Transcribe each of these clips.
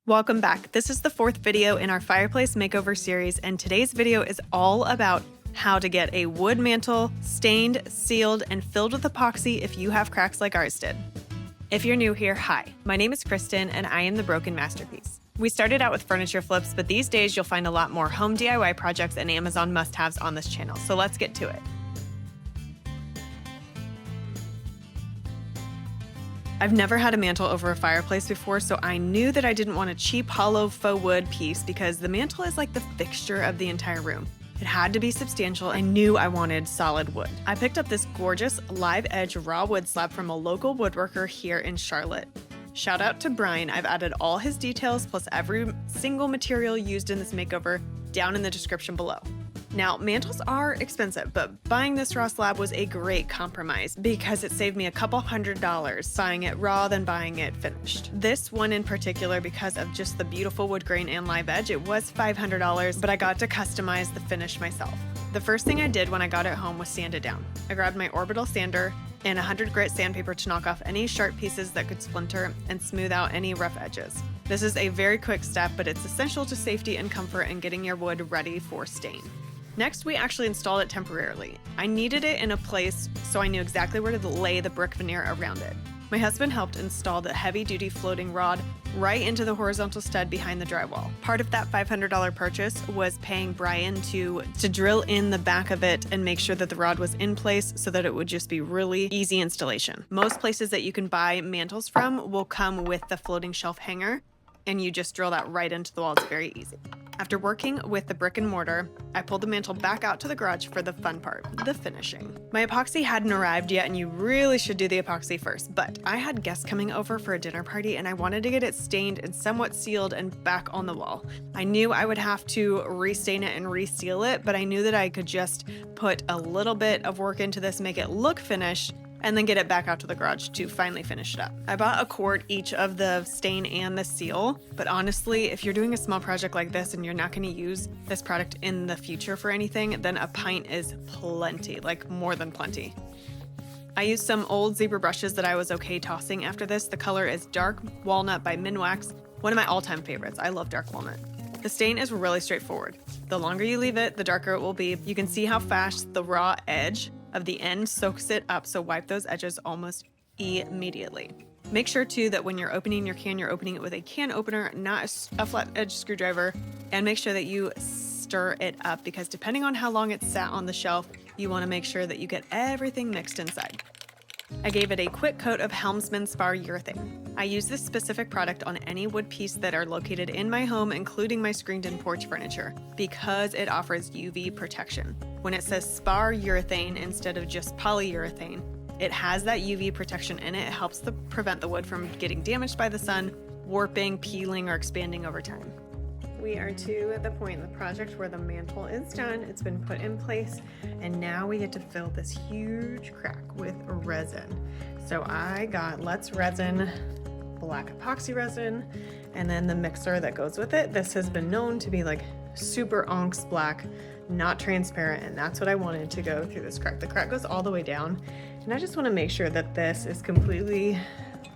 Welcome back. This is the fourth video in our Fireplace Makeover series, and today's video is all about how to get a wood mantle stained, sealed, and filled with epoxy if you have cracks like ours did. If you're new here, hi. My name is Kristen, and I am the Broken Masterpiece. We started out with furniture flips, but these days you'll find a lot more home DIY projects and Amazon must-haves on this channel, so let's get to it. I've never had a mantle over a fireplace before, so I knew that I didn't want a cheap hollow faux wood piece because the mantle is like the fixture of the entire room. It had to be substantial. I knew I wanted solid wood. I picked up this gorgeous live edge raw wood slab from a local woodworker here in Charlotte. Shout out to Bryan. I've added all his details plus every single material used in this makeover down in the description below. Now, mantles are expensive, but buying this raw slab was a great compromise because it saved me a couple $100 buying it raw than buying it finished. This one in particular, because of just the beautiful wood grain and live edge, it was $500, but I got to customize the finish myself. The first thing I did when I got it home was sand it down. I grabbed my orbital sander and 100 grit sandpaper to knock off any sharp pieces that could splinter and smooth out any rough edges. This is a very quick step, but it's essential to safety and comfort and getting your wood ready for stain. Next, we actually installed it temporarily. I needed it in a place so I knew exactly where to lay the brick veneer around it. My husband helped install the heavy-duty floating rod right into the horizontal stud behind the drywall. Part of that $500 purchase was paying Bryan to drill in the back of it and make sure that the rod was in place so that it would just be really easy installation. Most places that you can buy mantles from will come with the floating shelf hanger, and you just drill that right into the wall. It's very easy. After working with the brick and mortar, I pulled the mantle back out to the garage for the fun part, the finishing. My epoxy hadn't arrived yet, and you really should do the epoxy first, but I had guests coming over for a dinner party and I wanted to get it stained and somewhat sealed and back on the wall. I knew I would have to restain it and reseal it, but I knew that I could just put a little bit of work into this, make it look finished, and then get it back out to the garage to finally finish it up. I bought a quart each of the stain and the seal, but honestly, if you're doing a small project like this and you're not gonna use this product in the future for anything, then a pint is plenty, like more than plenty. I used some old zebra brushes that I was okay tossing after this. The color is Dark Walnut by Minwax, one of my all-time favorites. I love Dark Walnut. The stain is really straightforward. The longer you leave it, the darker it will be. You can see how fast the raw edge of the end soaks it up, so wipe those edges almost immediately. Make sure too that when you're opening your can, you're opening it with a can opener, not a flat edge screwdriver, and make sure that you stir it up because depending on how long it's sat on the shelf, you want to make sure that you get everything mixed inside. I gave it a quick coat of Helmsman Spar Urethane. I use this specific product on any wood piece that are located in my home, including my screened-in porch furniture, because it offers UV protection. When it says Spar Urethane instead of just polyurethane, it has that UV protection in it. It helps prevent the wood from getting damaged by the sun, warping, peeling, or expanding over time. We are to the point in the project where the mantle is done. It's been put in place, and now we get to fill this huge crack with resin. So I got Let's Resin, black epoxy resin, and then the mixer that goes with it. This has been known to be like super onyx black, not transparent, and that's what I wanted to go through this crack. The crack goes all the way down, and I just want to make sure that this is completely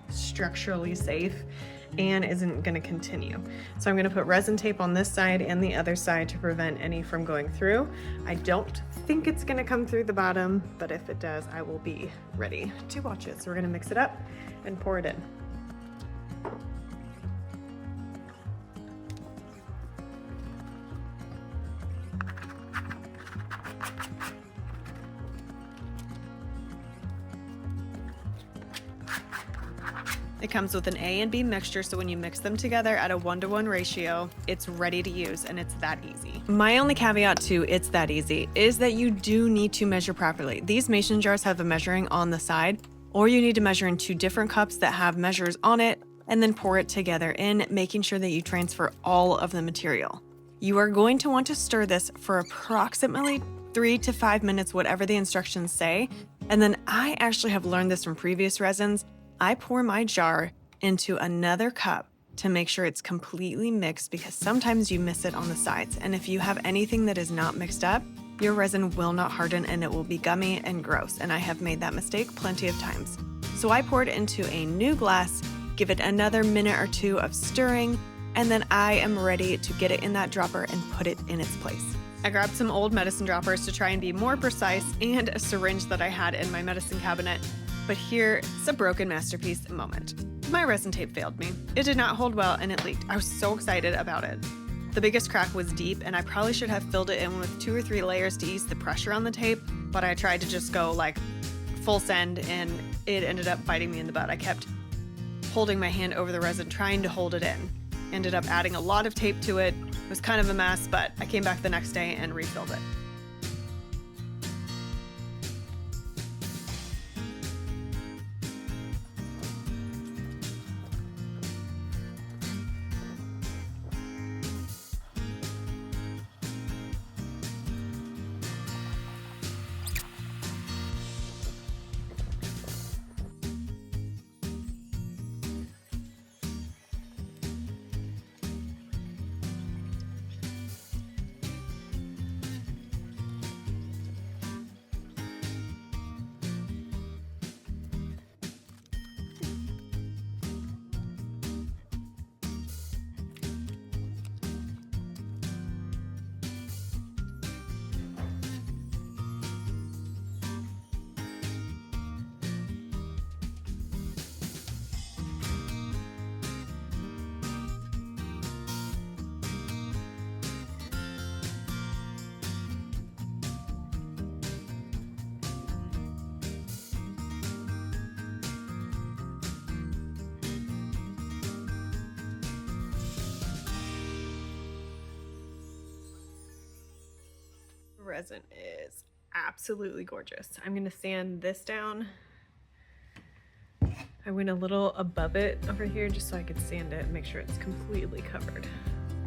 structurally safe and isn't going to continue. So I'm going to put resin tape on this side and the other side to prevent any from going through. I don't think it's going to come through the bottom, but if it does, I will be ready to watch it. So we're going to mix it up and pour it in. It comes with an A and B mixture, so when you mix them together at a 1-to-1 ratio, it's ready to use, and it's that easy. My only caveat to it's that easy is that you do need to measure properly. These mason jars have a measuring on the side, or you need to measure in 2 different cups that have measures on it, and then pour it together in, making sure that you transfer all of the material. You are going to want to stir this for approximately 3 to 5 minutes, whatever the instructions say, and then I actually have learned this from previous resins. I pour my jar into another cup to make sure it's completely mixed because sometimes you miss it on the sides. And if you have anything that is not mixed up, your resin will not harden and it will be gummy and gross. And I have made that mistake plenty of times. So I poured it into a new glass, give it another minute or two of stirring, and then I am ready to get it in that dropper and put it in its place. I grabbed some old medicine droppers to try and be more precise and a syringe that I had in my medicine cabinet, but here's a broken masterpiece moment. My resin tape failed me. It did not hold well and it leaked. I was so excited about it. The biggest crack was deep and I probably should have filled it in with 2 or 3 layers to ease the pressure on the tape, but I tried to just go like full send and it ended up biting me in the butt. I kept holding my hand over the resin trying to hold it in. Ended up adding a lot of tape to it. It was kind of a mess, but I came back the next day and refilled it. Resin is absolutely gorgeous. I'm gonna sand this down. I went a little above it over here just so I could sand it and make sure it's completely covered.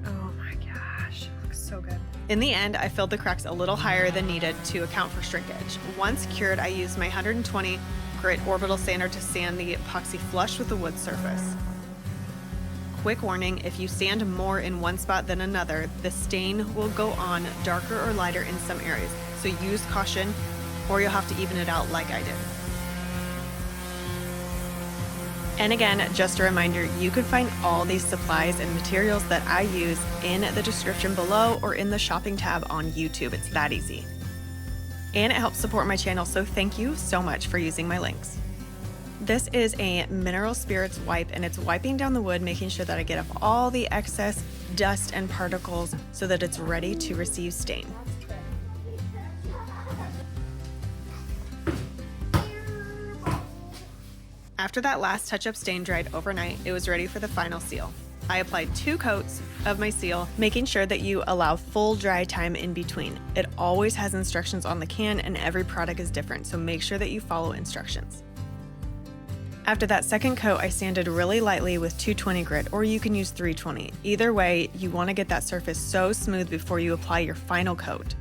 Oh my gosh, it looks so good. In the end, I filled the cracks a little higher than needed to account for shrinkage. Once cured, I used my 120 grit orbital sander to sand the epoxy flush with the wood surface. Quick warning, if you sand more in one spot than another, the stain will go on darker or lighter in some areas. So use caution or you'll have to even it out like I did. And again, just a reminder, you can find all these supplies and materials that I use in the description below or in the shopping tab on YouTube. It's that easy. And it helps support my channel, so thank you so much for using my links. This is a mineral spirits wipe and it's wiping down the wood, making sure that I get off all the excess dust and particles so that it's ready to receive stain. After that last touch-up stain dried overnight, it was ready for the final seal. I applied 2 coats of my seal, making sure that you allow full dry time in between. It always has instructions on the can and every product is different, so make sure that you follow instructions. After that second coat, I sanded really lightly with 220 grit, or you can use 320. Either way, you want to get that surface so smooth before you apply your final coat.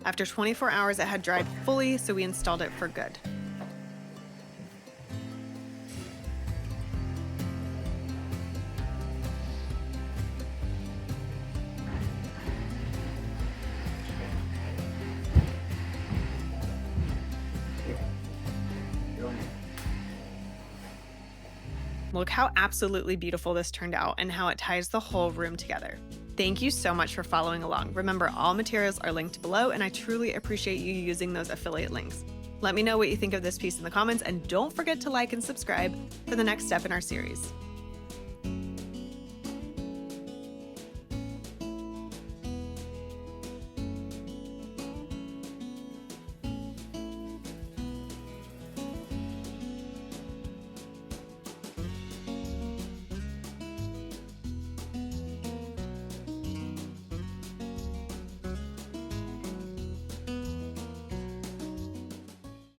After 24 hours, it had dried fully, so we installed it for good. Look how absolutely beautiful this turned out and how it ties the whole room together. Thank you so much for following along. Remember, all materials are linked below, and I truly appreciate you using those affiliate links. Let me know what you think of this piece in the comments, and don't forget to like and subscribe for the next step in our series.